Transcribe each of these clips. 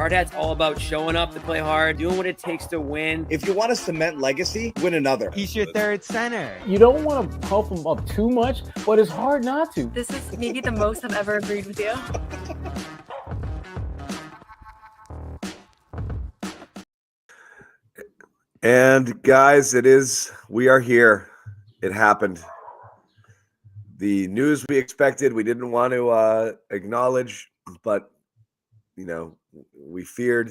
Hard Hat's all about showing up to play hard, doing what it takes to win. If you want to cement legacy, win another. He's your third center. You don't want to puff him up too much, but it's hard not to. This is maybe the most I've ever agreed with you. And guys, we are here. It happened. The news we expected, we didn't want to acknowledge, but we feared.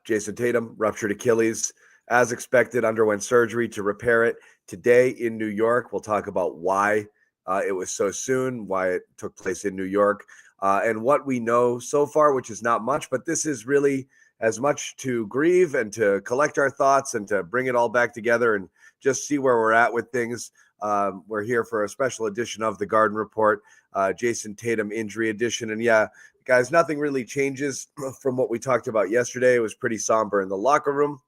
Jayson Tatum, ruptured Achilles, as expected, underwent surgery to repair it today in New York. We'll talk about why it was so soon, why it took place in New York, and what we know so far, which is not much, but this is really as much to grieve and to collect our thoughts and to bring it all back together and just see where we're at with things. We're here for a special edition of the Garden Report, Jayson Tatum injury edition. And yeah, guys, nothing really changes from what we talked about yesterday. It was pretty somber in the locker room.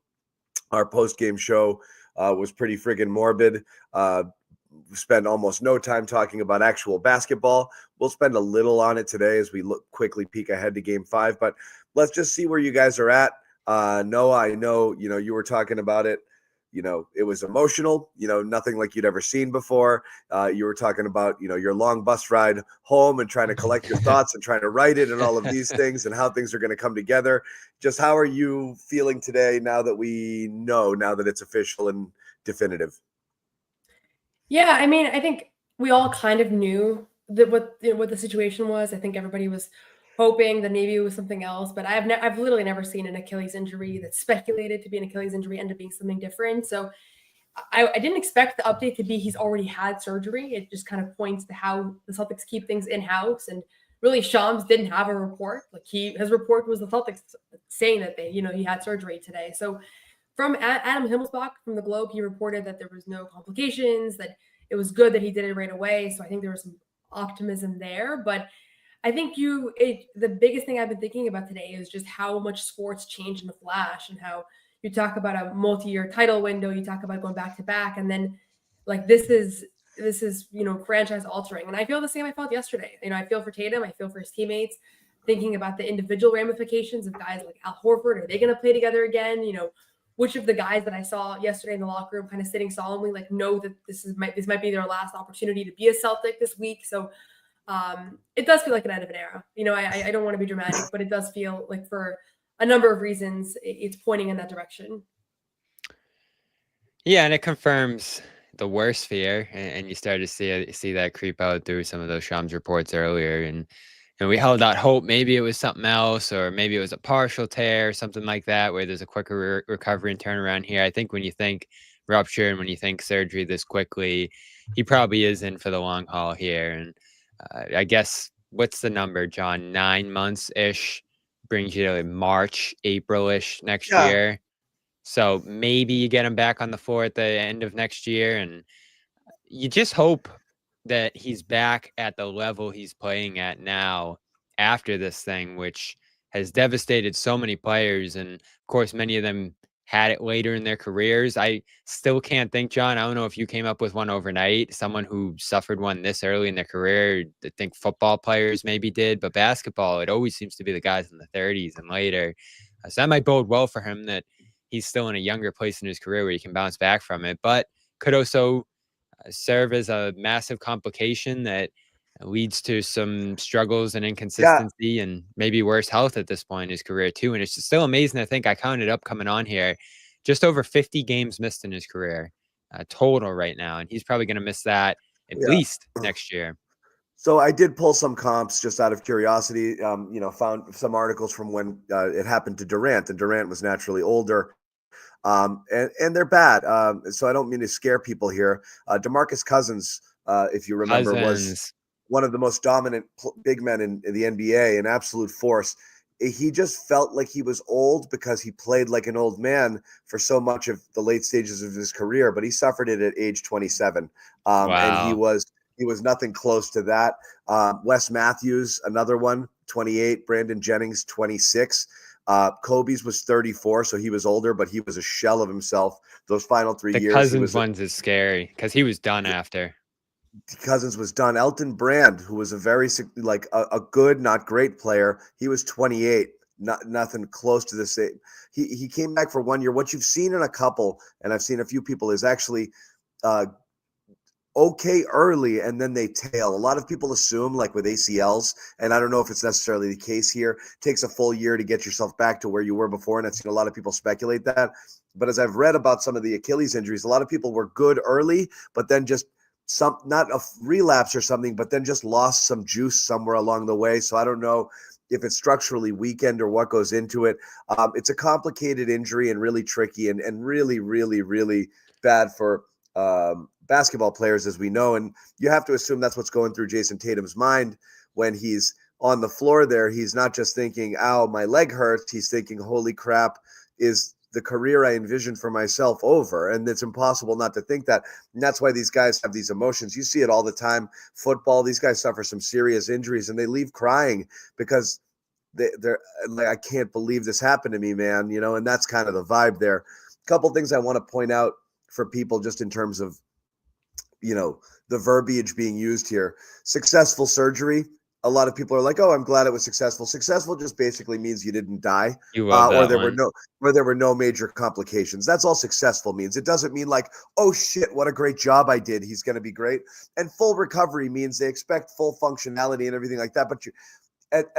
Our post-game show was pretty friggin' morbid. We spent almost no time talking about actual basketball. We'll spend a little on it today as we quickly peek ahead to Game 5. But let's just see where you guys are at. Noah, I know, you were talking about it. It was emotional, nothing like you'd ever seen before. You were talking about, your long bus ride home and trying to collect your thoughts and trying to write it and all of these things and how things are going to come together. Just how are you feeling today now that it's official and definitive? Yeah, I mean, I think we all kind of knew that what the situation was. I think everybody was hoping that maybe it was something else, but I've literally never seen an Achilles injury that's speculated to be an Achilles injury end up being something different. So I didn't expect the update to be he's already had surgery. It just kind of points to how the Celtics keep things in-house. And really, Shams didn't have a report. His report was the Celtics saying that he had surgery today. So from Adam Himmelsbach from the Globe, he reported that there was no complications, that it was good that he did it right away. So I think there was some optimism there, but I think the biggest thing I've been thinking about today is just how much sports change in a flash, and how you talk about a multi-year title window, you talk about going back to back, and then this is franchise altering. And I feel the same I felt yesterday. I feel for Tatum, I feel for his teammates, thinking about the individual ramifications of guys like Al Horford. Are they going to play together again? Which of the guys that I saw yesterday in the locker room kind of sitting solemnly, know that this might be their last opportunity to be a Celtic this week. So it does feel like an end of an era. I don't want to be dramatic, but it does feel like for a number of reasons, it's pointing in that direction. Yeah, and it confirms the worst fear, and you start to see that creep out through some of those Shams reports earlier. And we held out hope maybe it was something else, or maybe it was a partial tear or something like that, where there's a quicker recovery and turnaround here. I think when you think rupture and when you think surgery this quickly, he probably is in for the long haul here. And I guess, what's the number, John? 9 months-ish brings you to March, April-ish next year. So maybe you get him back on the floor at the end of next year. And you just hope that he's back at the level he's playing at now after this thing, which has devastated so many players. And, of course, many of them had it later in their careers. I still can't think, John, I don't know if you came up with one overnight, someone who suffered one this early in their career. I think football players maybe did, but basketball, it always seems to be the guys in the 30s and later. So that might bode well for him, that he's still in a younger place in his career where he can bounce back from it, but could also serve as a massive complication that leads to some struggles and inconsistency and maybe worse health at this point in his career too. And it's just still amazing. I think I counted up coming on here, just over 50 games missed in his career total right now. And he's probably going to miss that at least next year. So I did pull some comps just out of curiosity, found some articles from when it happened to Durant, and Durant was naturally older. And they're bad. So I don't mean to scare people here. DeMarcus Cousins, if you remember, was one of the most dominant big men in the NBA, an absolute force. He just felt like he was old because he played like an old man for so much of the late stages of his career, but he suffered it at age 27. And he was nothing close to that. Wes Matthews, another one, 28. Brandon Jennings, 26. Kobe's was 34, so he was older, but he was a shell of himself those final 3 years. The Cousins ones is scary because he was done after. Cousins was done. Elton Brand, who was a very a good, not great player, he was 28. nothing close to the same. He came back for 1 year. What you've seen in a couple, and I've seen a few people, is actually okay early and then they tail. A lot of people assume, like with ACLs, and I don't know if it's necessarily the case here, takes a full year to get yourself back to where you were before, and I've seen a lot of people speculate that. But as I've read about some of the Achilles injuries, a lot of people were good early, but then just not a relapse or something, but then just lost some juice somewhere along the way. So I don't know if it's structurally weakened or what goes into it. It's a complicated injury and really tricky and really, really, really bad for basketball players, as we know. And you have to assume that's what's going through Jayson Tatum's mind when he's on the floor there. He's not just thinking, ow, my leg hurts. He's thinking, holy crap, is the career I envisioned for myself over? And it's impossible not to think that. And that's why these guys have these emotions. You see it all the time. Football, these guys suffer some serious injuries and they leave crying because they're like, I can't believe this happened to me, man. And that's kind of the vibe there. A couple things I want to point out for people just in terms of the verbiage being used here. Successful surgery. A lot of people are like, oh, I'm glad it was successful. Successful just basically means you didn't die, or there were no major complications. That's all successful means. It doesn't mean like, oh shit, what a great job I did. He's going to be great. And full recovery means they expect full functionality and everything like that. But at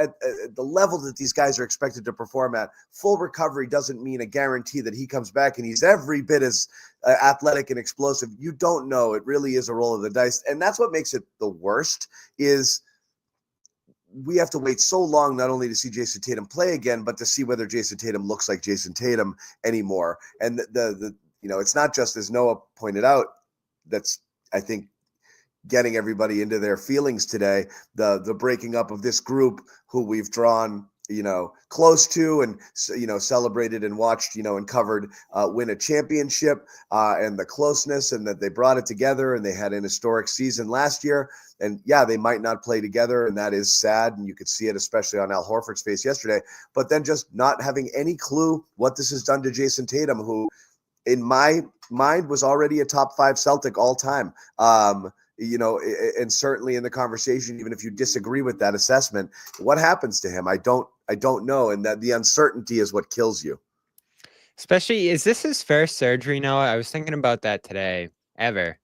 the level that these guys are expected to perform at, full recovery doesn't mean a guarantee that he comes back and he's every bit as athletic and explosive. You don't know. It really is a roll of the dice. And that's what makes it the worst is we have to wait so long, not only to see Jayson Tatum play again, but to see whether Jayson Tatum looks like Jayson Tatum anymore. And the it's not just, as Noah pointed out, that's, I think, getting everybody into their feelings today, the breaking up of this group who we've drawn, close to and, celebrated and watched, and covered win a championship and the closeness and that they brought it together and they had an historic season last year. And yeah, they might not play together and that is sad. And you could see it, especially on Al Horford's face yesterday, but then just not having any clue what this has done to Jayson Tatum, who in my mind was already a top 5 Celtic all time. And certainly in the conversation, even if you disagree with that assessment, what happens to him? I don't know. And that the uncertainty is what kills you. Especially, is this his first surgery, Noah? I was thinking about that today, ever.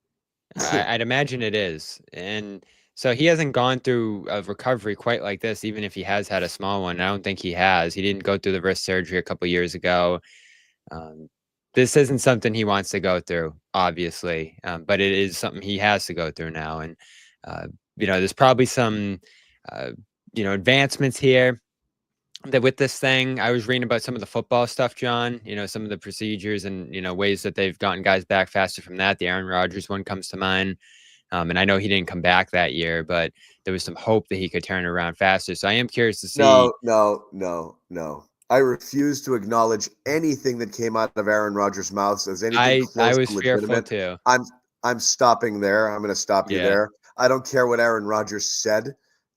I'd imagine it is. And so he hasn't gone through a recovery quite like this, even if he has had a small one. I don't think he has. He didn't go through the wrist surgery a couple years ago. This isn't something he wants to go through, obviously, but it is something he has to go through now. And, there's probably some, advancements here that with this thing. I was reading about some of the football stuff, John, some of the procedures and, ways that they've gotten guys back faster from that. The Aaron Rodgers one comes to mind. And I know he didn't come back that year, but there was some hope that he could turn it around faster. So I am curious to see. No. I refuse to acknowledge anything that came out of Aaron Rodgers' mouth as anything close I was to fearful legitimate. too. I'm stopping there. I'm going to stop you there. I don't care what Aaron Rodgers said.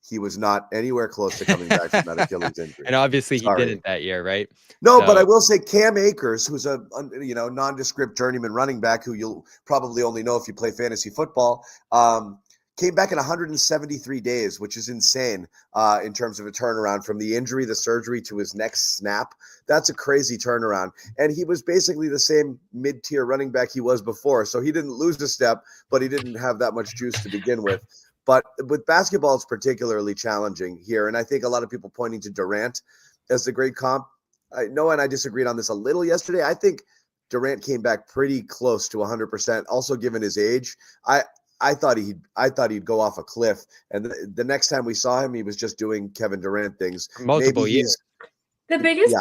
He was not anywhere close to coming back from that Achilles injury. And obviously he didn't that year, right? No, but I will say Cam Akers, who's a nondescript journeyman running back who you'll probably only know if you play fantasy football, came back in 173 days, which is insane in terms of a turnaround from the injury, the surgery to his next snap. That's a crazy turnaround. And he was basically the same mid-tier running back he was before. So he didn't lose a step, but he didn't have that much juice to begin with. But with basketball, it's particularly challenging here. And I think a lot of people pointing to Durant as the great comp. Noah and I disagreed on this a little yesterday. I think Durant came back pretty close to 100%. Also, given his age, I thought he'd go off a cliff. And the next time we saw him, he was just doing Kevin Durant things. Multiple years. The biggest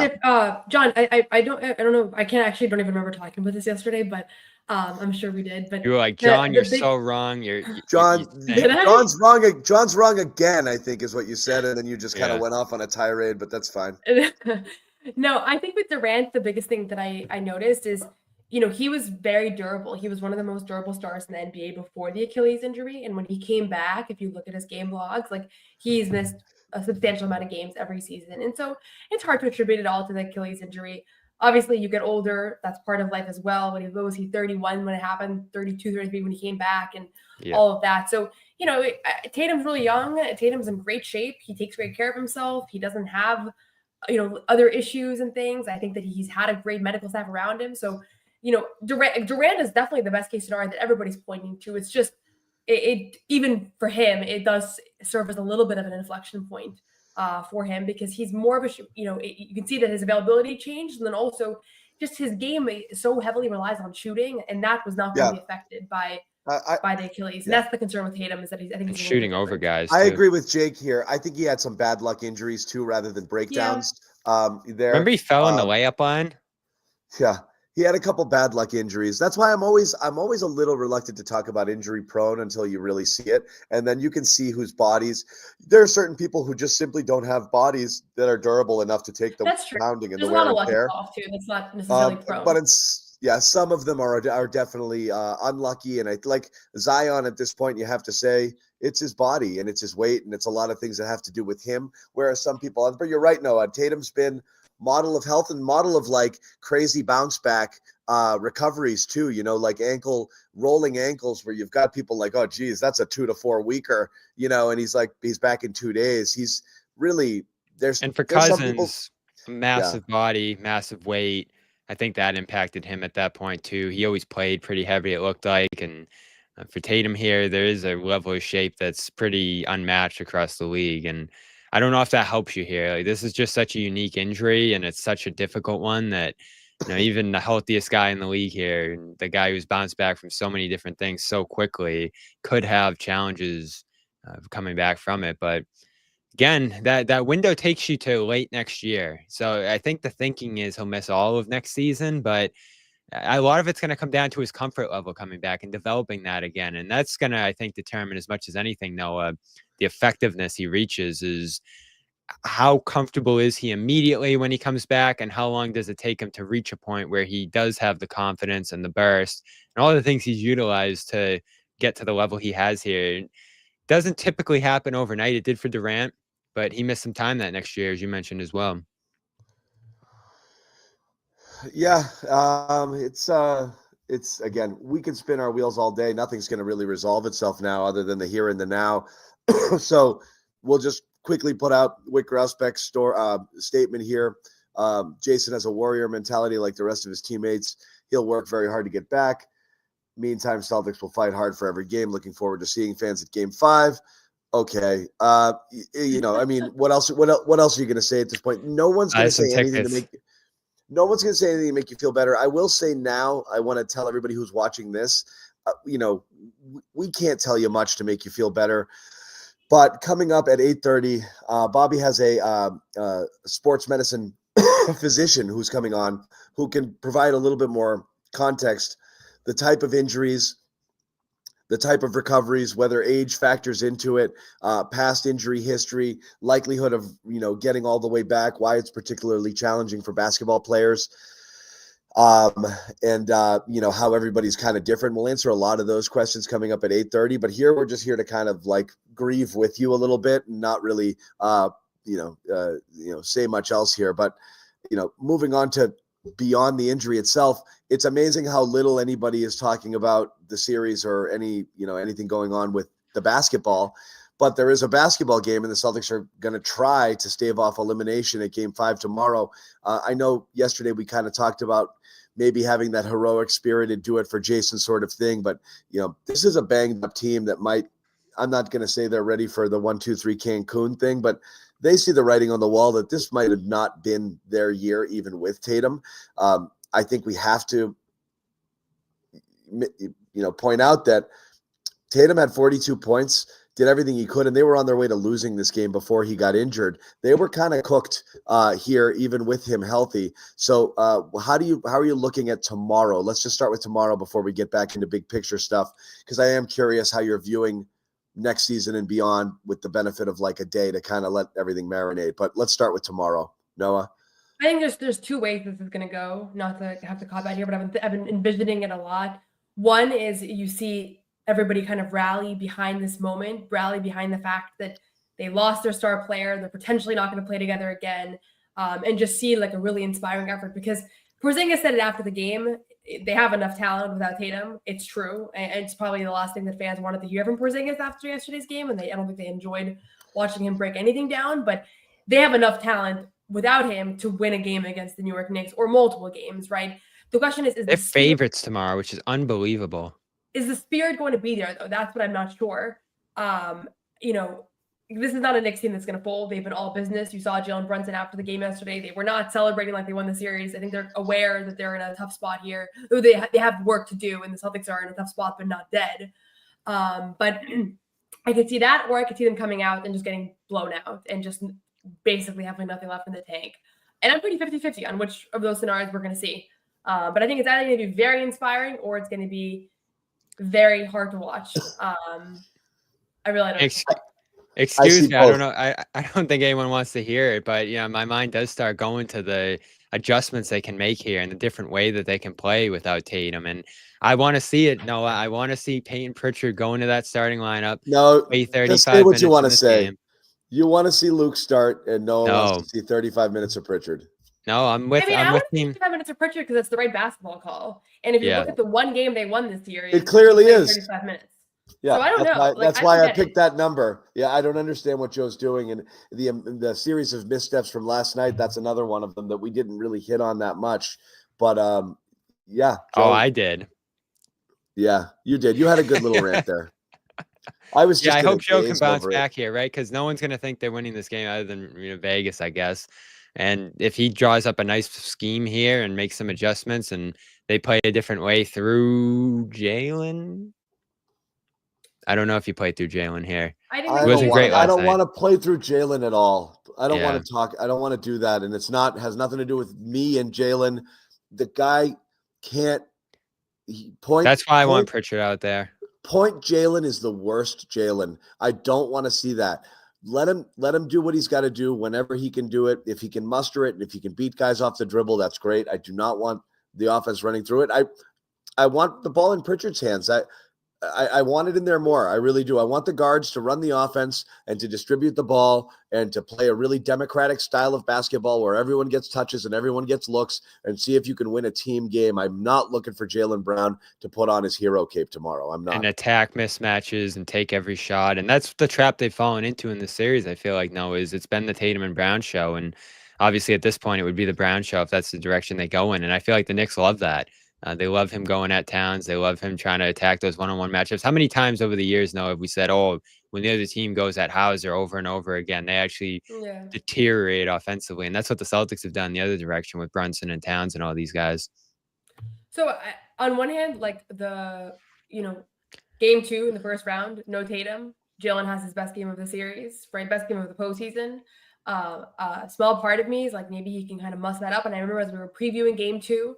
John, I don't know. I don't even remember talking about this yesterday, but I'm sure we did. But you were like, John, you're so wrong. John's wrong. John's wrong again, I think is what you said. And then you just kind of went off on a tirade, but that's fine. No, I think with Durant, the biggest thing that I noticed is, he was very durable. He was one of the most durable stars in the NBA before the Achilles injury. And when he came back, if you look at his game logs, like he's missed a substantial amount of games every season. And so it's hard to attribute it all to the Achilles injury. Obviously, you get older. That's part of life as well. When he was 31 when it happened, 32, 33 when he came back and all of that. So, Tatum's really young. Tatum's in great shape. He takes great care of himself. He doesn't have other issues and things. I think that he's had a great medical staff around him. So, Durant is definitely the best case scenario that everybody's pointing to. It's just, it even for him, it does serve as a little bit of an inflection point for him, because he's more of a, you can see that his availability changed. And then also just his game so heavily relies on shooting. And that was not going to be affected by the Achilles. And that's the concern with Tatum, is that I think he's shooting over guys. I agree with Jake here. I think he had some bad luck injuries too, rather than breakdowns. Remember he fell on the layup line? Yeah. He had a couple bad luck injuries. That's why I'm always a little reluctant to talk about injury prone until you really see it. And then you can see whose bodies. There are certain people who just simply don't have bodies that are durable enough to take the pounding and the wear and tear. That's not necessarily prone. But some of them are definitely unlucky. And I like Zion at this point, you have to say it's his body and it's his weight and it's a lot of things that have to do with him. Whereas some people, but you're right, Noah, Tatum's been model of health and model of like crazy bounce back recoveries too, like rolling ankles where you've got people like, oh geez, that's a 2 to 4 weeker, and he's back in 2 days. He's really and for Cousins, massive body, massive weight. I think that impacted him at that point too. He always played pretty heavy, it looked like. And for Tatum here, there is a level of shape that's pretty unmatched across the league. And I don't know if that helps you here. Like, this is just such a unique injury, and it's such a difficult one that, even the healthiest guy in the league here, and the guy who's bounced back from so many different things so quickly, could have challenges coming back from it. But again, that window takes you to late next year. So I think the thinking is he'll miss all of next season, but a lot of it's going to come down to his comfort level coming back and developing that again. And that's going to, I think, determine as much as anything, Noah, the effectiveness he reaches. Is how comfortable is he immediately when he comes back, and how long does it take him to reach a point where he does have the confidence and the burst and all the things he's utilized to get to the level he has here. It doesn't typically happen overnight. It did for Durant, but he missed some time that next year, as you mentioned as well. Yeah, it's again, we can spin our wheels all day. Nothing's going to really resolve itself now other than the here and the now. So we'll just quickly put out Wick Grauspec's statement here. Jayson has a warrior mentality like the rest of his teammates. He'll work very hard to get back. Meantime, Celtics will fight hard for every game. Looking forward to seeing fans at Game 5. Okay. I mean, what else are you going to say at this point? No one's going to say anything to make No one's going to say anything to make you feel better. I will say now, I want to tell everybody who's watching this, we can't tell you much to make you feel better. But coming up at 8:30, Bobby has a sports medicine physician who's coming on who can provide a little bit more context, the type of injuries, the type of recoveries, whether age factors into it, past injury history, likelihood of, getting all the way back, why it's particularly challenging for basketball players, and how everybody's kind of different. We'll answer a lot of those questions coming up at 8:30, but here we're just here to kind of like grieve with you a little bit and not really, say much else here. But, moving on to beyond the injury itself, it's amazing how little anybody is talking about the series or anything going on with the basketball. But there is a basketball game, and the Celtics are going to try to stave off elimination at Game 5 tomorrow. I know yesterday we kind of talked about maybe having that heroic spirited do it for Jayson sort of thing. But, this is a banged up team that I'm not going to say they're ready for the 1-2-3 Cancun thing, but they see the writing on the wall that this might have not been their year, even with Tatum. I think we have to, point out that Tatum had 42 points, did everything he could, and they were on their way to losing this game before he got injured. They were kind of cooked here, even with him healthy. So how are you looking at tomorrow? Let's just start with tomorrow before we get back into big picture stuff, because I am curious how you're viewing next season and beyond with the benefit of like a day to kind of let everything marinate. But let's start with tomorrow. Noah? I think there's two ways this is going to go. Not to have to cop out here, but I've been envisioning it a lot. One is you see everybody kind of rally behind this moment, rally behind the fact that they lost their star player, they're potentially not going to play together again, and just see like a really inspiring effort. Because Porzingis said it after the game, they have enough talent without Tatum. It's true, and it's probably the last thing that fans wanted to hear from Porzingis after yesterday's game, and I don't think they enjoyed watching him break anything down. But they have enough talent without him to win a game against the New York Knicks or multiple games, right? The question is They're favorites tomorrow, which is unbelievable. Is the spirit going to be there, though? That's what I'm not sure. You know, this is not a Knicks team that's going to fold. They've been all business. You saw Jalen Brunson after the game yesterday. They were not celebrating like they won the series. I think they're aware that they're in a tough spot here. They have work to do, and the Celtics are in a tough spot, but not dead. But I could see that, or I could see them coming out and just getting blown out and just basically having nothing left in the tank. And I'm pretty 50-50 on which of those scenarios we're going to see. But I think it's either going to be very inspiring or it's going to be very hard to watch. I really don't. Excuse me, I don't know. I don't think anyone wants to hear it, but my mind does start going to the adjustments they can make here and the different way that they can play without Tatum. And I want to see it, Noah. I want to see Peyton Pritchard go into that starting lineup. No, play 35 just say what minutes you want in to this say. game. You want to see Luke start, and Noah No. wants to see 35 minutes of Pritchard. No, I'm with I want to see team. 35 minutes of Pritchard because it's the right basketball call. And if you look at the one game they won this series, it clearly is 35 minutes. Yeah, so I don't know. That's why I picked that number. Yeah, I don't understand what Joe's doing, and the series of missteps from last night. That's another one of them that we didn't really hit on that much. But yeah. Joe, Oh, I did. Yeah, you did. You had a good little rant there. I was just. I hope Joe can bounce back here, right? Because no one's gonna think they're winning this game other than Vegas, I guess. And if he draws up a nice scheme here and makes some adjustments, and they play a different way through Jalen. I don't know if you played through Jalen here. I don't want to play through Jalen at all. I don't want to talk. I don't want to do that. And has nothing to do with me and Jalen. The guy can't point. That's why I want Pritchard out there. Point Jalen is the worst Jalen. I don't want to see that. Let him do what he's got to do whenever he can do it. If he can muster it and if he can beat guys off the dribble, that's great. I do not want the offense running through it. I want the ball in Pritchard's hands. I want it in there more. I really do. I want the guards to run the offense and to distribute the ball and to play a really democratic style of basketball where everyone gets touches and everyone gets looks and see if you can win a team game. I'm not looking for Jaylen Brown to put on his hero cape tomorrow. I'm not. And attack mismatches and take every shot. And that's the trap they've fallen into in the series, I feel like, it's been the Tatum and Brown show. And obviously at this point, it would be the Brown show if that's the direction they go in. And I feel like the Knicks love that. They love him going at Towns. They love him trying to attack those one-on-one matchups. How many times over the years, Noah, have we said, when the other team goes at Hauser over and over again, they actually deteriorate offensively. And that's what the Celtics have done the other direction with Brunson and Towns and all these guys. So on one hand, like game 2 in the first round, no Tatum. Jalen has his best game of the series, right? Best game of the postseason. A small part of me is like, maybe he can kind of muss that up. And I remember as we were previewing game 2,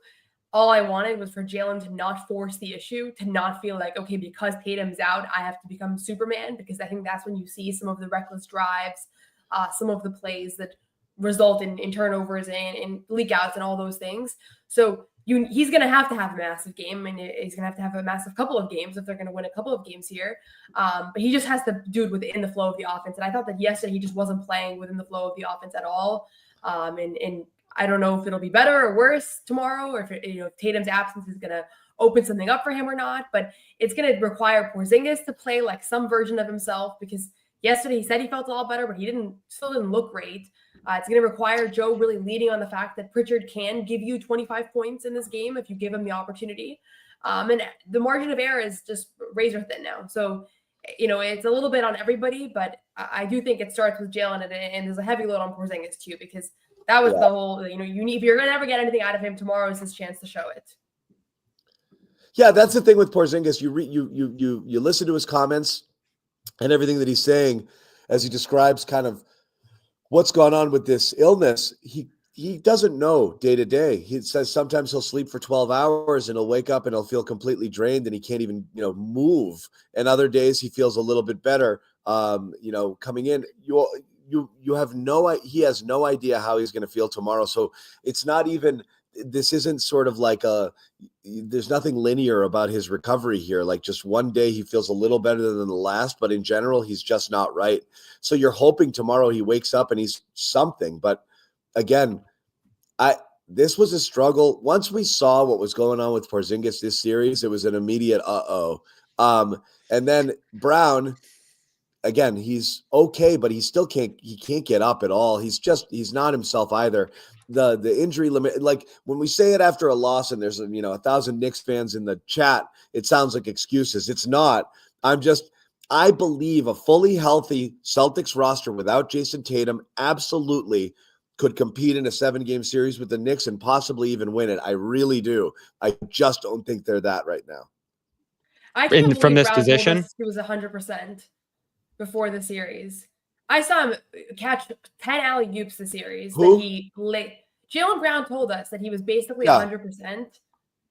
all I wanted was for Jalen to not force the issue, to not feel like, okay, because Tatum's out, I have to become Superman, because I think that's when you see some of the reckless drives, some of the plays that result in turnovers and leak outs and all those things. So he's going to have a massive game, and he's going to have a massive couple of games if they're going to win a couple of games here. But he just has to do it within the flow of the offense. And I thought that yesterday he just wasn't playing within the flow of the offense at all. And I don't know if it'll be better or worse tomorrow, or if Tatum's absence is going to open something up for him or not. But it's going to require Porzingis to play like some version of himself, because yesterday he said he felt a lot better, but he still didn't look great. It's going to require Joe really leading on the fact that Pritchard can give you 25 points in this game if you give him the opportunity. And the margin of error is just razor thin now. So, it's a little bit on everybody, but I do think it starts with Jalen, and there's a heavy load on Porzingis too, because that was the whole, if you're going to ever get anything out of him, tomorrow is his chance to show it. Yeah, that's the thing with Porzingis. You listen to his comments and everything that he's saying as he describes kind of what's gone on with this illness. He doesn't know day to day. He says sometimes he'll sleep for 12 hours and he'll wake up and he'll feel completely drained and he can't even, move. And other days he feels a little bit better. Coming in, he has no idea how he's going to feel tomorrow. So it's not even, this isn't sort of like there's nothing linear about his recovery here. Like just one day he feels a little better than the last, but in general, he's just not right. So you're hoping tomorrow he wakes up and he's something. But again, this was a struggle. Once we saw what was going on with Porzingis this series, it was an immediate and then Brown, again, he's okay, but he still can't get up at all. He's not himself either. The injury limit, like when we say it after a loss and there's 1,000 Knicks fans in the chat, it sounds like excuses. It's not. I believe a fully healthy Celtics roster without Jayson Tatum absolutely could compete in a 7-game series with the Knicks and possibly even win it. I really do. I just don't think they're that right now. I can't From believe this Brown position, told us he was 100% before the series. I saw him catch 10 alley-oops the series. Who? That he Jaylen Brown told us that he was basically Yeah. 100%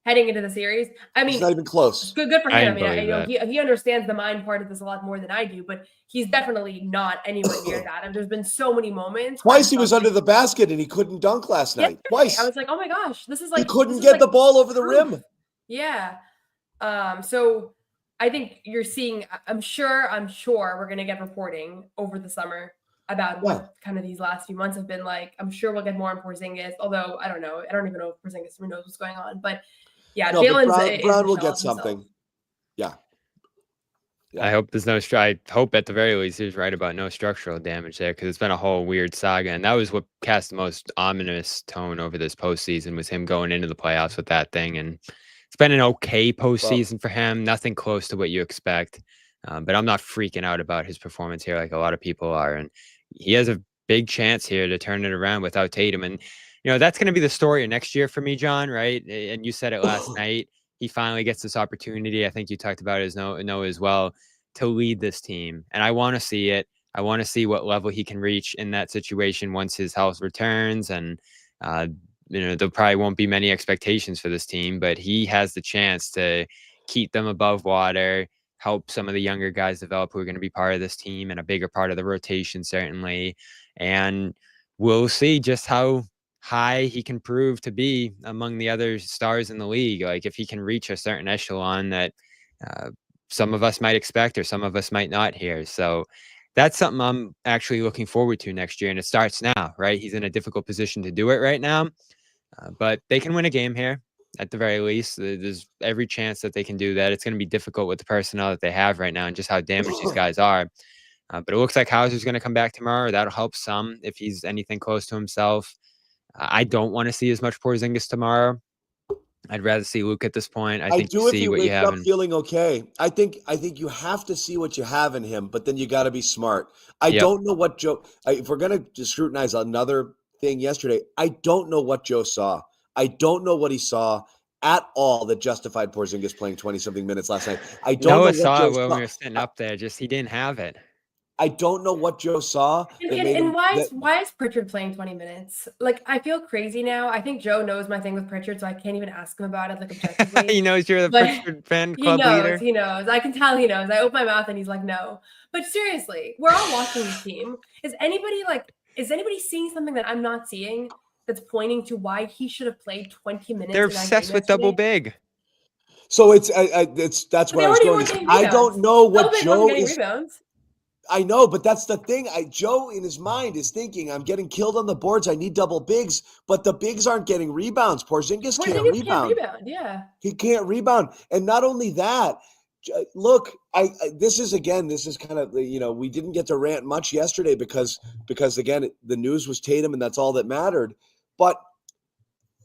heading into the series. I mean, It's not even close. good for him. I I mean, believe that. he understands the mind part of this a lot more than I do, but he's definitely not anywhere near that. And there's been so many moments. Twice he was under the basket and he couldn't dunk last night. Twice. I was like, oh my gosh, this is like he couldn't get the ball over the rim. Yeah. So I think you're seeing, I'm sure we're going to get reporting over the summer about what kind of these last few months have been like. I'm sure we'll get more on Porzingis, although I don't know. I don't even know if Porzingis knows what's going on. But yeah, no, Jalen's Brown will get something. Yeah. I hope there's no. I hope at the very least he's right about no structural damage there, because it's been a whole weird saga, and that was what cast the most ominous tone over this postseason, was him going into the playoffs with that thing. And it's been an okay postseason for him, nothing close to what you expect. But I'm not freaking out about his performance here like a lot of people are, and he has a big chance here to turn it around without Tatum. And that's going to be the story of next year for me, John. Right? And you said it last night. He finally gets this opportunity. I think you talked about it as Noah as well, to lead this team. And I want to see it. I want to see what level he can reach in that situation once his health returns. And, there probably won't be many expectations for this team, but he has the chance to keep them above water, help some of the younger guys develop who are going to be part of this team and a bigger part of the rotation, certainly. And we'll see just how high he can prove to be among the other stars in the league. Like if he can reach a certain echelon that some of us might expect or some of us might not here. So that's something I'm actually looking forward to next year. And it starts now, right? He's in a difficult position to do it right now, but they can win a game here at the very least. There's every chance that they can do that. It's going to be difficult with the personnel that they have right now and just how damaged these guys are. But it looks like Hauser's going to come back tomorrow. That'll help some if he's anything close to himself. I don't want to see as much Porzingis tomorrow. I'd rather see Luke at this point. I think do you if see you what wake you have. up feeling okay. I think you have to see what you have in him, but then you got to be smart. I don't know what Joe. If we're gonna just scrutinize another thing yesterday, I don't know what Joe saw. I don't know what he saw at all that justified Porzingis playing 20-something minutes last night. I don't know what saw Joe it when saw. we were sitting up there. Just he didn't have it. I don't know what Joe saw. And why is Pritchard playing 20 minutes? Like, I feel crazy now. I think Joe knows my thing with Pritchard, so I can't even ask him about it, like, objectively. He knows you're the Pritchard fan club leader. He knows. I can tell he knows. I open my mouth and he's like, no. But seriously, we're all watching this team. Is anybody seeing something that I'm not seeing that's pointing to why he should have played 20 minutes? They're obsessed with double big. So that's where I was going. I don't know what Joe is. Rebounds. I know, but that's the thing. Joe in his mind is thinking, I'm getting killed on the boards. I need double bigs, but the bigs aren't getting rebounds. Porzingis can't rebound. Yeah. He can't rebound. And not only that, look, this is kind of, we didn't get to rant much yesterday because again, the news was Tatum and that's all that mattered. But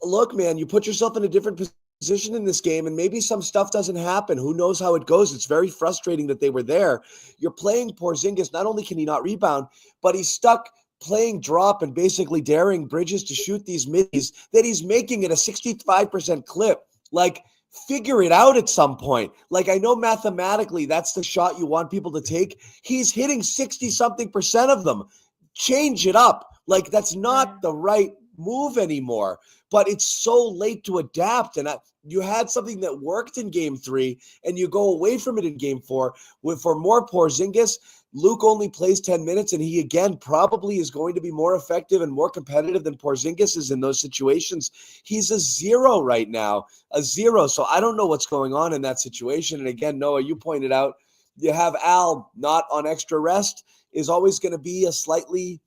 look, man, you put yourself in a different position in this game and maybe some stuff doesn't happen. Who knows how it goes? It's very frustrating that they were there. You're playing Porzingis. Not only can he not rebound, but he's stuck playing drop and basically daring Bridges to shoot these middies that he's making at a 65% clip. Like, figure it out at some point. Like, I know mathematically that's the shot you want people to take. He's hitting 60-something% of them. Change it up. Like, that's not the right move anymore. But it's so late to adapt. And you had something that worked in game 3 and you go away from it in game 4 for more Porzingis. Luke only plays 10 minutes and he again probably is going to be more effective and more competitive than Porzingis is in those situations. He's a 0 right now, a 0. So I don't know what's going on in that situation. And again, Noah, you pointed out, you have Al not on extra rest is always going to be a slightly,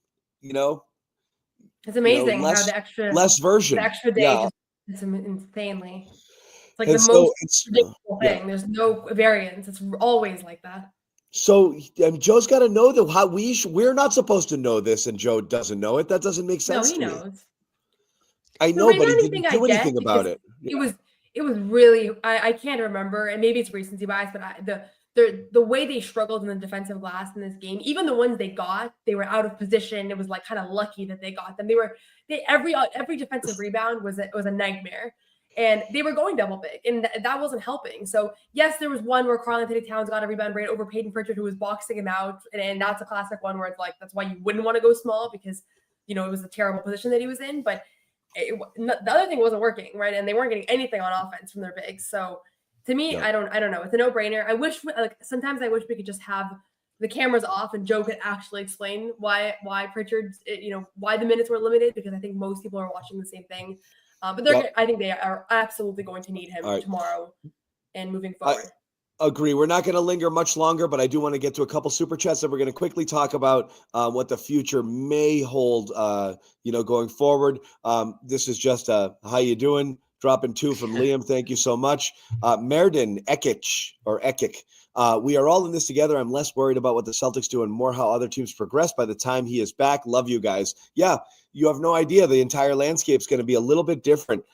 it's amazing how the extra day just insanely. It's like the most predictable thing. There's no variance. It's always like that. So Joe's got to know that how we're not supposed to know this, and Joe doesn't know it. That doesn't make No, sense he to me. knows. I The know, but he reasoning didn't thing I do anything get about because it. it was really I can't remember, and maybe it's recency bias, but the way they struggled in the defensive glass in this game, even the ones they got, they were out of position. It was like kind of lucky that they got them. Every defensive rebound was a nightmare, and they were going double big, and that wasn't helping. So yes, there was one where Karl-Anthony Towns got a rebound right over Peyton Pritchard, who was boxing him out, and that's a classic one where it's like that's why you wouldn't want to go small because it was a terrible position that he was in, but. The other thing wasn't working, right? And they weren't getting anything on offense from their bigs. So to me, No. I don't know. It's a no-brainer. I wish sometimes I wish we could just have the cameras off and Joe could actually explain why Pritchard, why the minutes were limited, because I think most people are watching the same thing. But I think they are absolutely going to need him tomorrow and moving forward. Agree. We're not going to linger much longer, but I do want to get to a couple super chats that we're going to quickly talk about what the future may hold, going forward. This is just how you doing? Dropping 2 from Liam. Thank you so much. Merden Ekic. We are all in this together. I'm less worried about what the Celtics do and more how other teams progress by the time he is back. Love you guys. Yeah, you have no idea. The entire landscape is going to be a little bit different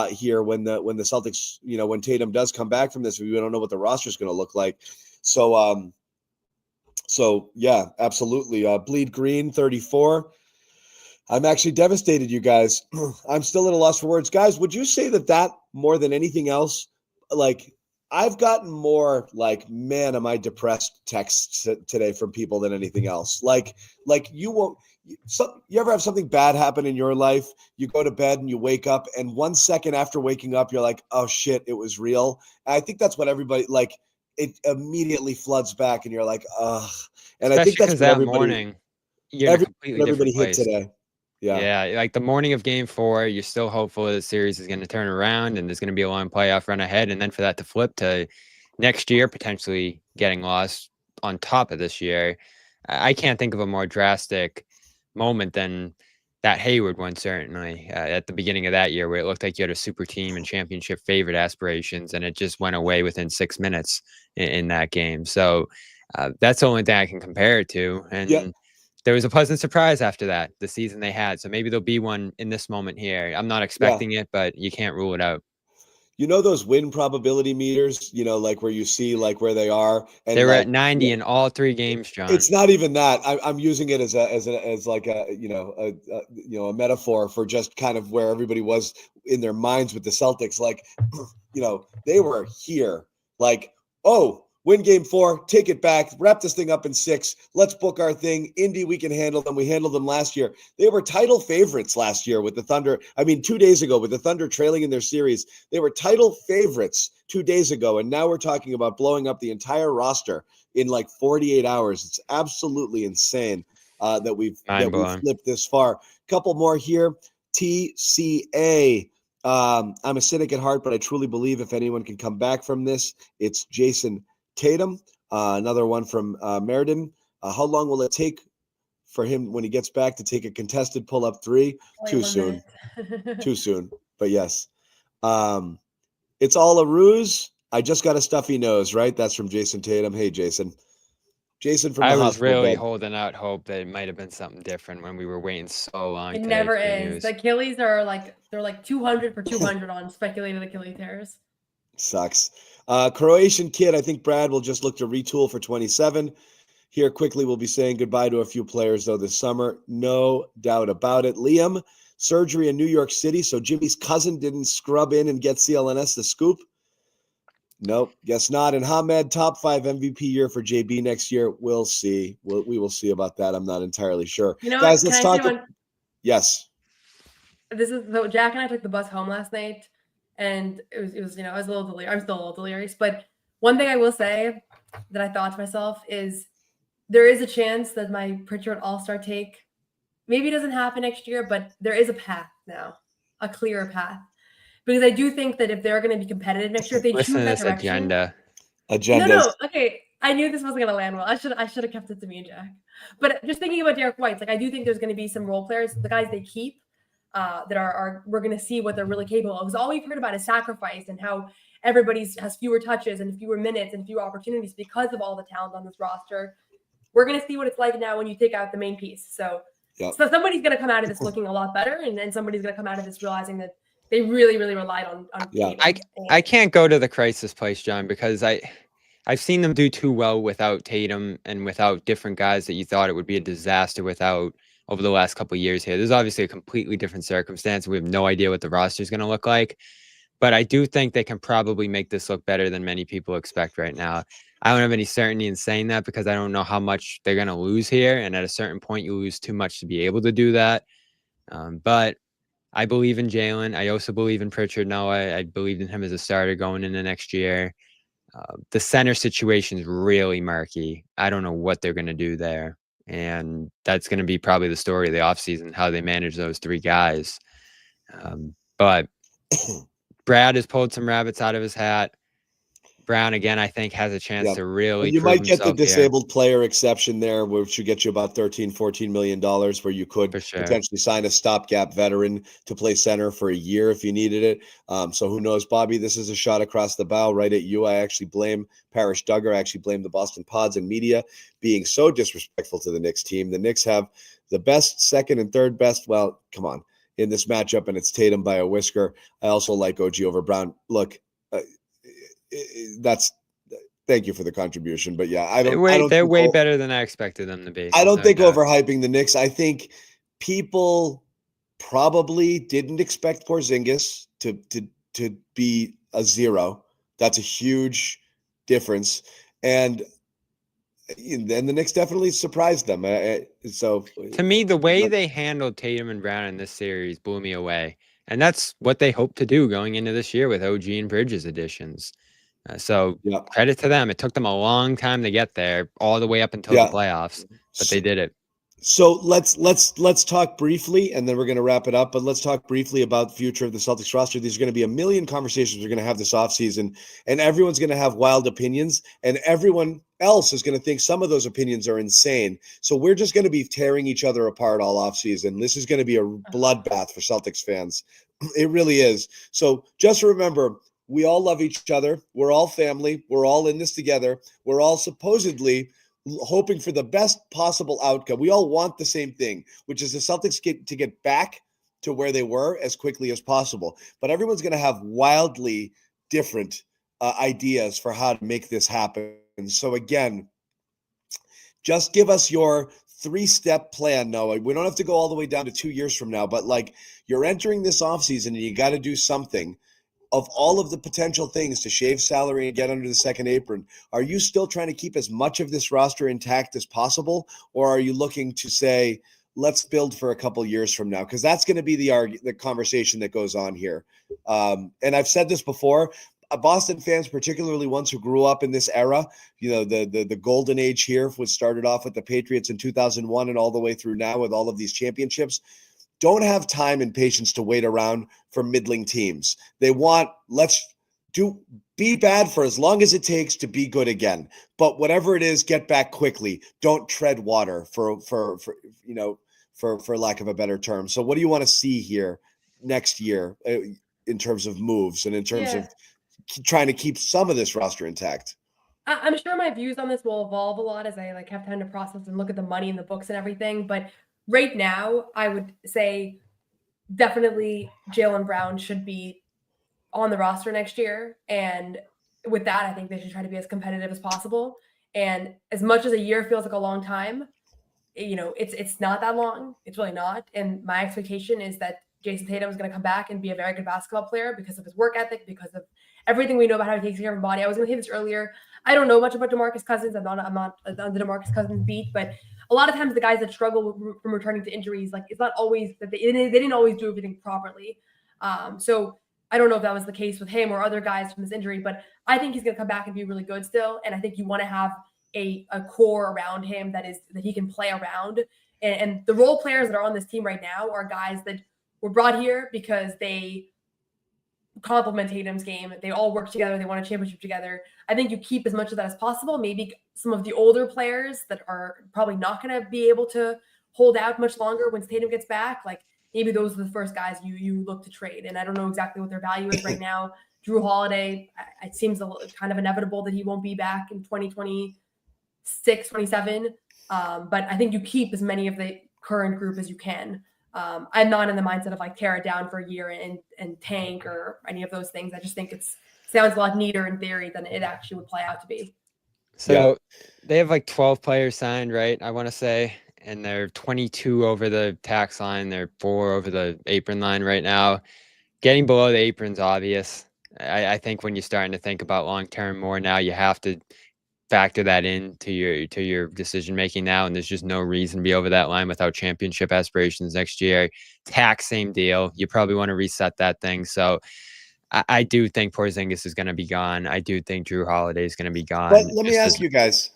here when the Celtics, when Tatum does come back from this. We don't know what the roster is going to look like. So yeah, absolutely. Bleed Green 34. I'm actually devastated, you guys. I'm still at a loss for words. Guys, would you say that more than anything else, like I've gotten more like, man, am I depressed texts today from people than anything else. Like you ever have something bad happen in your life? You go to bed and you wake up, and 1 second after waking up, you're like, oh shit, it was real. And I think that's what everybody it immediately floods back and you're like, ugh. And Especially I think that's what that morning, you're in a completely different place. Hit today. Yeah, like the morning of Game 4, you're still hopeful the series is going to turn around and there's going to be a long playoff run ahead, and then for that to flip to next year potentially getting lost on top of this year, I can't think of a more drastic moment than that Hayward one, certainly, at the beginning of that year where it looked like you had a super team and championship favorite aspirations, and it just went away within 6 minutes in that game. So that's the only thing I can compare it to. And there was a pleasant surprise after that, the season they had. So maybe there'll be one in this moment here. I'm not expecting it, but you can't rule it out. Those win probability meters, like where you see like where they are, and they were at 90 in all 3 games, John. It's not even that. I'm using it as a metaphor for just kind of where everybody was in their minds with the Celtics. Like, they were here. Like, oh, win Game 4, take it back, wrap this thing up in 6. Let's book our thing. Indy, we can handle them. We handled them last year. They were title favorites last year with the Thunder. 2 days ago with the Thunder trailing in their series. They were title favorites 2 days ago, and now we're talking about blowing up the entire roster in like 48 hours. It's absolutely insane that we've flipped this far. Couple more here. TCA. I'm a cynic at heart, but I truly believe if anyone can come back from this, it's Jayson Tatum. Another one from Meriden. How long will it take for him when he gets back to take a contested pull-up 3? Too soon. Too soon. But yes. It's all a ruse. I just got a stuffy nose, right? That's from Jayson Tatum. Hey, Jason. Jason from the I was hospital really bed. holding out hope that it might have been something different when we were waiting so long. It never is. The Achilles are they're like 200 for 200 on speculated Achilles tears. Sucks. Croatian kid. I think Brad will just look to retool for 27. Here quickly, we'll be saying goodbye to a few players though this summer. No doubt about it. Liam, surgery in New York City, so Jimmy's cousin didn't scrub in and get CLNS the scoop. Nope, guess not. And Hamed, top 5 MVP year for JB next year. We'll see. We will see about that. I'm not entirely sure. Guys, let's talk. Yes. So Jack and I took the bus home last night, and it was I was a little delirious. I'm still a little delirious, but one thing I will say that I thought to myself is there is a chance that my Pritchard All-Star take maybe doesn't happen next year, but there is a path now, a clearer path. Because I do think that if they're going to be competitive next year, if they choose that direction. No. Okay, I knew this wasn't going to land well. I should have kept it to me and Jack. But just thinking about Derek White, I do think there's going to be some role players, the guys they keep, that we're going to see what they're really capable of. Because all we've heard about is sacrifice and how everybody's has fewer touches and fewer minutes and fewer opportunities because of all the talent on this roster. We're going to see what it's like now when you take out the main piece. So somebody's going to come out of this looking a lot better, and then somebody's going to come out of this realizing that they really, really relied on I can't go to the crisis place, John, because I've seen them do too well without Tatum and without different guys that you thought it would be a disaster without over the last couple of years here. There's obviously a completely different circumstance. We have no idea what the roster is going to look like, but I do think they can probably make this look better than many people expect right now. I don't have any certainty in saying that because I don't know how much they're going to lose here. And at a certain point, you lose too much to be able to do that. But I believe in Jalen. I also believe in Pritchard. Noa. I believed in him as a starter going into next year. The center situation is really murky. I don't know what they're going to do there. And that's going to be probably the story of the offseason, how they manage those three guys. But Brad has pulled some rabbits out of his hat. Brown, again, I think has a chance to really you might get the himself here. disabled player exception there, which would get you about $13-14 million, where you could potentially sign a stopgap veteran to play center for a year if you needed it. So who knows, Bobby? This is a shot across the bow right at you. I actually blame Parrish Duggar. I actually blame the Boston Pods and media being so disrespectful to the Knicks team. The Knicks have the best, second, and third best. Well, come on, in this matchup, and it's Tatum by a whisker. I also like OG over Brown. Look, thank you for the contribution, but yeah, they're way better than I expected them to be. I don't think overhyping the Knicks. I think people probably didn't expect Porzingis to be a zero. That's a huge difference, and the Knicks definitely surprised them. So to me, the way they handled Tatum and Brown in this series blew me away, and that's what they hope to do going into this year with OG and Bridges additions. So credit to them. It took them a long time to get there, all the way up until the playoffs, but they did it. So let's talk briefly, and then we're going to wrap it up. But let's talk briefly about the future of the Celtics roster. There's going to be a million conversations we're going to have this offseason, and everyone's going to have wild opinions, and everyone else is going to think some of those opinions are insane. So we're just going to be tearing each other apart all offseason. This is going to be a bloodbath for Celtics fans. It really is. So just remember, we all love each other. We're all family. We're all in this together. We're all supposedly hoping for the best possible outcome. We all want the same thing, which is the Celtics get back to where they were as quickly as possible. But everyone's going to have wildly different ideas for how to make this happen. So again, just give us your 3-step plan, Noah. We don't have to go all the way down to 2 years from now, but like you're entering this offseason and you got to do something. Of all of the potential things to shave salary and get under the second apron, are you still trying to keep as much of this roster intact as possible? Or are you looking to say, let's build for a couple years from now? Because that's going to be the conversation that goes on here. And I've said this before, Boston fans, particularly ones who grew up in this era, the golden age here, which started off with the Patriots in 2001 and all the way through now with all of these championships, don't have time and patience to wait around for middling teams. They want, be bad for as long as it takes to be good again. But whatever it is, get back quickly. Don't tread water for lack of a better term. So what do you want to see here next year in terms of moves and in terms of trying to keep some of this roster intact? I'm sure my views on this will evolve a lot as I have time to process and look at the money in the books and everything. But right now, I would say definitely Jaylen Brown should be on the roster next year. And with that, I think they should try to be as competitive as possible. And as much as a year feels like a long time, it's not that long. It's really not. And my expectation is that Jayson Tatum is going to come back and be a very good basketball player because of his work ethic, because of everything we know about how he takes care of his body. I was going to say this earlier. I don't know much about DeMarcus Cousins. I'm not on the DeMarcus Cousins beat, but a lot of times the guys that struggle from returning to injuries, like it's not always that they didn't always do everything properly. So I don't know if that was the case with him or other guys from this injury, but I think he's going to come back and be really good still. And I think you want to have a core around him that he can play around. And the role players that are on this team right now are guys that were brought here because they complement Tatum's game. They all work together. They won a championship together. I think you keep as much of that as possible. Maybe some of the older players that are probably not going to be able to hold out much longer when Tatum gets back, like maybe those are the first guys you look to trade. And I don't know exactly what their value is right now. Drew Holiday, it seems kind of inevitable that he won't be back in 2026, 27. But I think you keep as many of the current group as you can. I'm not in the mindset of like tear it down for a year and tank or any of those things. I just think sounds a lot neater in theory than it actually would play out to be. So they have like 12 players signed, right? I want to say, and they're 22 over the tax line. They're 4 over the apron line right now. Getting below the apron's obvious. I think when you're starting to think about long term more now, you have to factor that into your decision making now. And there's just no reason to be over that line without championship aspirations next year. Tax, same deal. You probably want to reset that thing. So I do think Porzingis is going to be gone. I do think Drew Holiday is going to be gone. But let me ask you guys,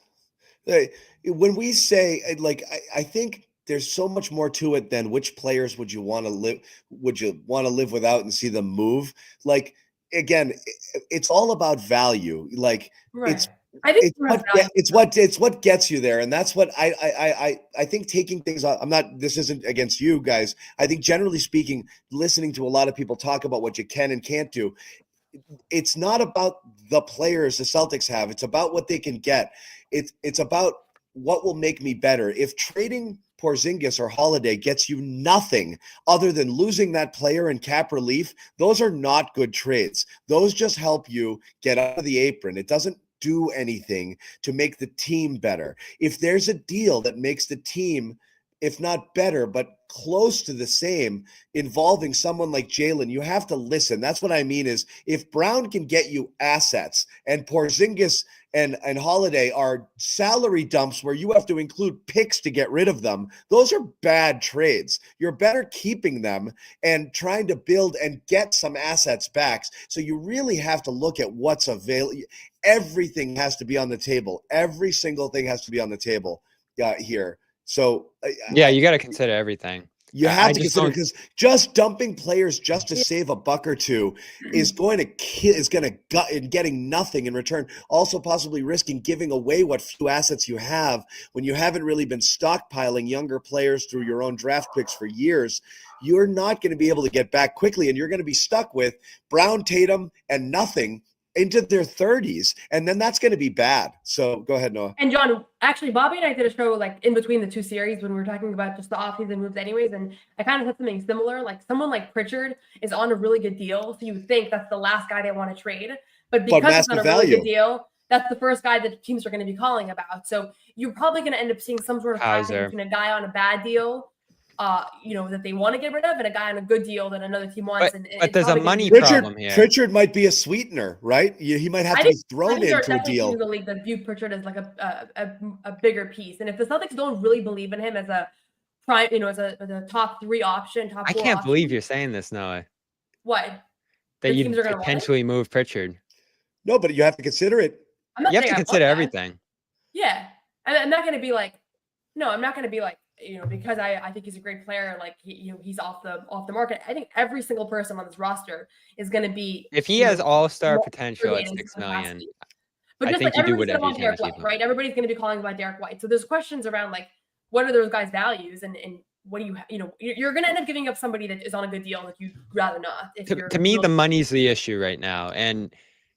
when we say, like, I think there's so much more to it than which players would you want to live without and see them move. Like, again, it's all about value. Like, Right. it's what gets you there, and that's what I think. Taking things off. This isn't against you guys. I think generally speaking, listening to a lot of people talk about what you can and can't do, it's not about the players the Celtics have. It's about what they can get. It's about what will make me better. If trading Porzingis or Holiday gets you nothing other than losing that player and cap relief, those are not good trades. Those just help you get out of the apron. It doesn't do anything to make the team better. If there's a deal that makes the team, if not better, but close to the same, involving someone like Jaylen, you have to listen. That's what I mean is if Brown can get you assets and Porzingis and Holiday are salary dumps where you have to include picks to get rid of them, those are bad trades. You're better keeping them and trying to build and get some assets back. So you really have to look at what's available. Everything has to be on the table. Every single thing has to be on the table here. So you got to consider everything. You have to consider, because just dumping players just to save a buck or two is going to gut in getting nothing in return. Also possibly risking giving away what few assets you have when you haven't really been stockpiling younger players through your own draft picks for years. You're not going to be able to get back quickly, and you're going to be stuck with Brown, Tatum, and nothing into their 30s, and then that's going to be bad. So go ahead, Noah. And John, actually, Bobby and I did a show like in between the two series when we were talking about just the offseason moves anyways, and I kind of said something similar. Like someone like Pritchard is on a really good deal, so you would think that's the last guy they want to trade, but because it's on a really good deal, that's the first guy that teams are going to be calling about. So you're probably going to end up seeing some sort of package between a guy on a bad deal that they want to get rid of, and a guy on a good deal that another team wants. But there's a money problem here. Pritchard might be a sweetener, right? He might have to be thrown into a deal. The league that view Pritchard as like a bigger piece, and if the Celtics don't really believe in him as a prime, as a top 3 option, I can't believe you're saying this, Noah. What? That you potentially move Pritchard. No, but you have to consider it. You have to consider everything. Yeah, and I'm not going to be like, I'm not going to be like, because I think he's a great player, like he's off the market. I think every single person on this roster is going to be, if he has all-star potential at $6 million. But just like everybody's going to want Derek White, right? Everybody's going to be calling about Derek White. So there's questions around like, what are those guys' values, and what do you're going to end up giving up somebody that is on a good deal that you'd rather not. To me, the money's the issue right now, and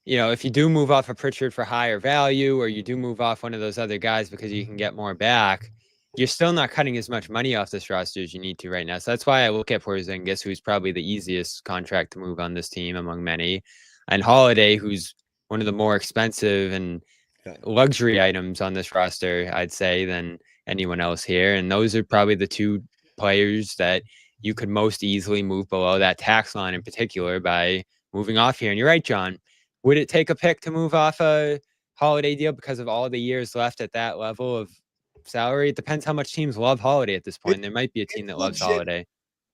if you do move off of Pritchard for higher value, or you do move off one of those other guys because you can get more back, you're still not cutting as much money off this roster as you need to right now. So that's why I look at Porzingis, who's probably the easiest contract to move on this team among many, and Holiday, who's one of the more expensive and luxury items on this roster, I'd say, than anyone else here. And those are probably the 2 players that you could most easily move below that tax line in particular by moving off here. And you're right, John. Would it take a pick to move off a Holiday deal because of all the years left at that level of salary? It depends how much teams love Holiday at this point. There might be a team that loves Holiday.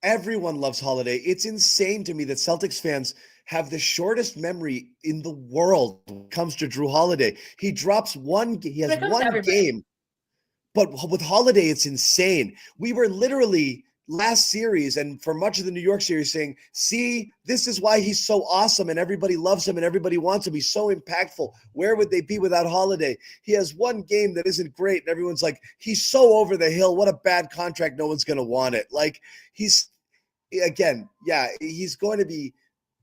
Everyone loves Holiday. It's insane to me that Celtics fans have the shortest memory in the world when it comes to Drew Holiday. He drops he has one game, but with Holiday, it's insane. We were literally last series and for much of the New York series saying, see, this is why he's so awesome and everybody loves him and everybody wants him. He's so impactful. Where would they be without Holiday? He has one game that isn't great and everyone's like, he's so over the hill. What a bad contract. No one's going to want it. Like again, yeah, he's going to be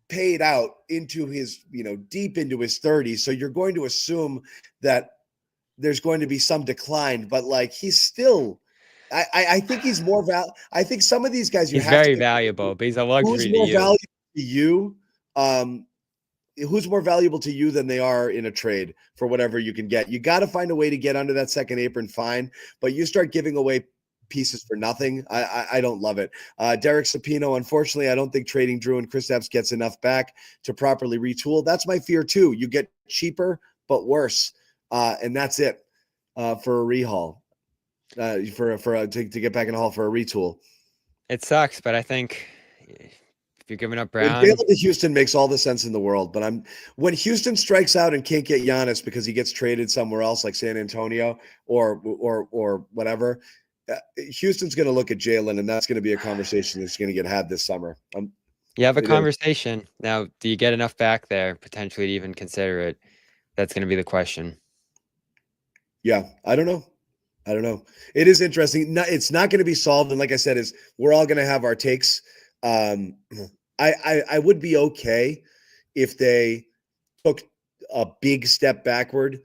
paid out into his, deep into his 30s. So you're going to assume that there's going to be some decline, but like he's still, I think he's more I think some of these guys He's very valuable, but he's a luxury who's to more you. valuable to you, who's more valuable to you than they are in a trade for whatever you can get. You got to find a way to get under that second apron, fine, but you start giving away pieces for nothing. I don't love it. Derek Sapino, unfortunately, I don't think trading Drew and Kristaps gets enough back to properly retool. That's my fear too. You get cheaper but worse, and that's it for a rehaul. To get back in the hall for a retool. It sucks, but I think if you're giving up Brown, Jalen to Houston makes all the sense in the world. But when Houston strikes out and can't get Giannis because he gets traded somewhere else, like San Antonio or whatever, Houston's going to look at Jalen, and that's going to be a conversation that's going to get had this summer. you have a conversation now. Do you get enough back there potentially to even consider it? That's going to be the question. Yeah, I don't know. It is interesting. It's not going to be solved, and like I said, we're all going to have our takes. I would be okay if they took a big step backward,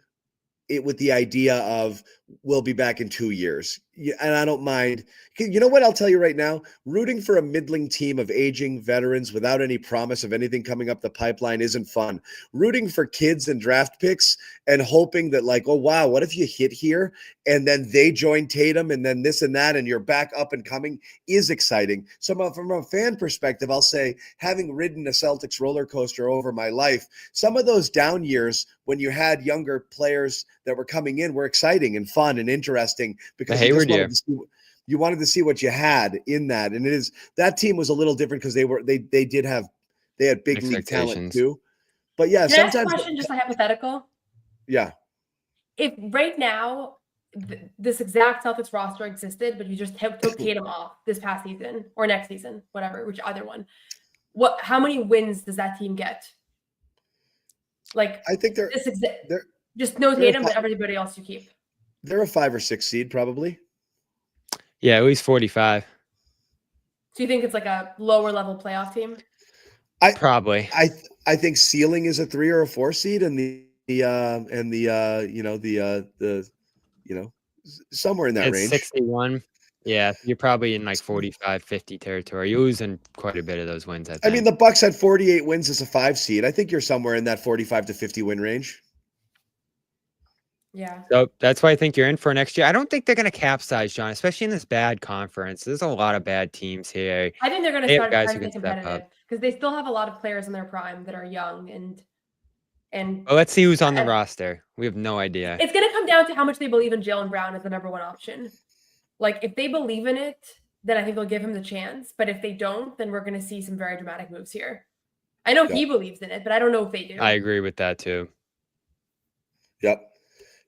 with the idea of we'll be back in 2 years. And I don't mind. You know what? I'll tell you right now, rooting for a middling team of aging veterans without any promise of anything coming up the pipeline isn't fun. Rooting for kids and draft picks and hoping that like, oh, wow, what if you hit here and then they join Tatum and then this and that and you're back up and coming is exciting. So from a fan perspective, I'll say, having ridden a Celtics roller coaster over my life, some of those down years when you had younger players that were coming in were exciting and fun and interesting because you wanted to see what you had in that. And that team was a little different because they had big league talent too. But yeah, Can I ask sometimes a question, just a hypothetical? Yeah. If right now this exact Celtics roster existed, but you just took Tatum off this past season or next season, whatever, which either one, how many wins does that team get? Like, I think they're just no Tatum, but everybody else you keep. They're a 5 or 6 seed probably. Yeah, at least 45. So you think it's like a lower level playoff team? Probably. I think ceiling is a 3 or a 4 seed, and somewhere in that it's range. 61. Yeah, you're probably in like 45, 50 territory. You're losing quite a bit of those wins. I mean, the Bucks had 48 wins as a 5 seed. I think you're somewhere in that 45 to 50 win range. Yeah. So that's why I think you're in for next year. I don't think they're going to capsize, John, especially in this bad conference. There's a lot of bad teams here. I think they're going to start guys trying who to be can step competitive because they still have a lot of players in their prime that are young and. Well, let's see who's on the roster. We have no idea. It's going to come down to how much they believe in Jaylen Brown as the number one option. Like, if they believe in it, then I think they'll give him the chance. But if they don't, then we're going to see some very dramatic moves here. I know he believes in it, but I don't know if they do. I agree with that too. Yep.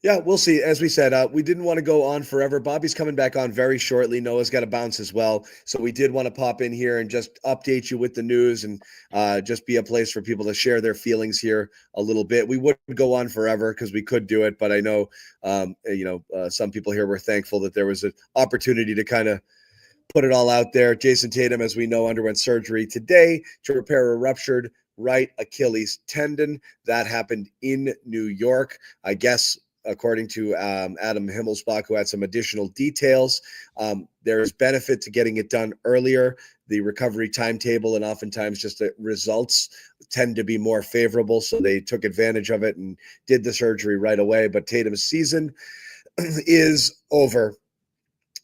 Yeah, we'll see. As we said, we didn't want to go on forever. Bobby's coming back on very shortly. Noah's got to bounce as well. So we did want to pop in here and just update you with the news and just be a place for people to share their feelings here a little bit. We wouldn't go on forever because we could do it, but I know, some people here were thankful that there was an opportunity to kind of put it all out there. Jayson Tatum, as we know, underwent surgery today to repair a ruptured right Achilles tendon. That happened in New York, I guess. According to Adam Himmelsbach, who had some additional details, there is benefit to getting it done earlier. The recovery timetable and oftentimes just the results tend to be more favorable. So they took advantage of it and did the surgery right away. But Tatum's season is over,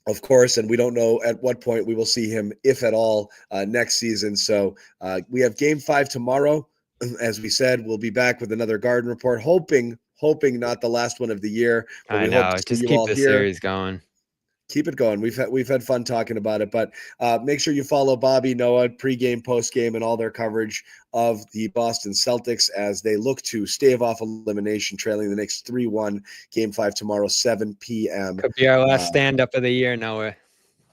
of course, and we don't know at what point we will see him, if at all, next season. So we have Game 5 tomorrow. As we said, we'll be back with another Garden Report, hoping not the last one of the year. I know. Just keep the series going. Keep it going. We've had fun talking about it, but make sure you follow Bobby, Noah, pregame, postgame, and all their coverage of the Boston Celtics as they look to stave off elimination, trailing the Knicks 3-1. Game 5 tomorrow, 7 p.m. Could be our last stand-up of the year, Noah.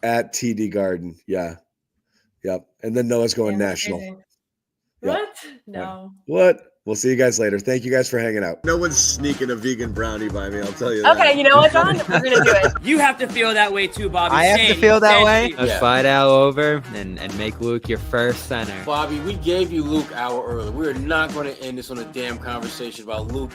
At TD Garden. Yeah. Yep. And then Noah's going national. What? No. What? We'll see you guys later. Thank you guys for hanging out. No one's sneaking a vegan brownie by me, I'll tell you that. Okay, you know what, John? We're going to do it. You have to feel that way too, Bobby. I have Say to it. feel that Say way. it. Let's fight Al over and make Luke your first center. Bobby, we gave you Luke hour early. We're not going to end this on a damn conversation about Luke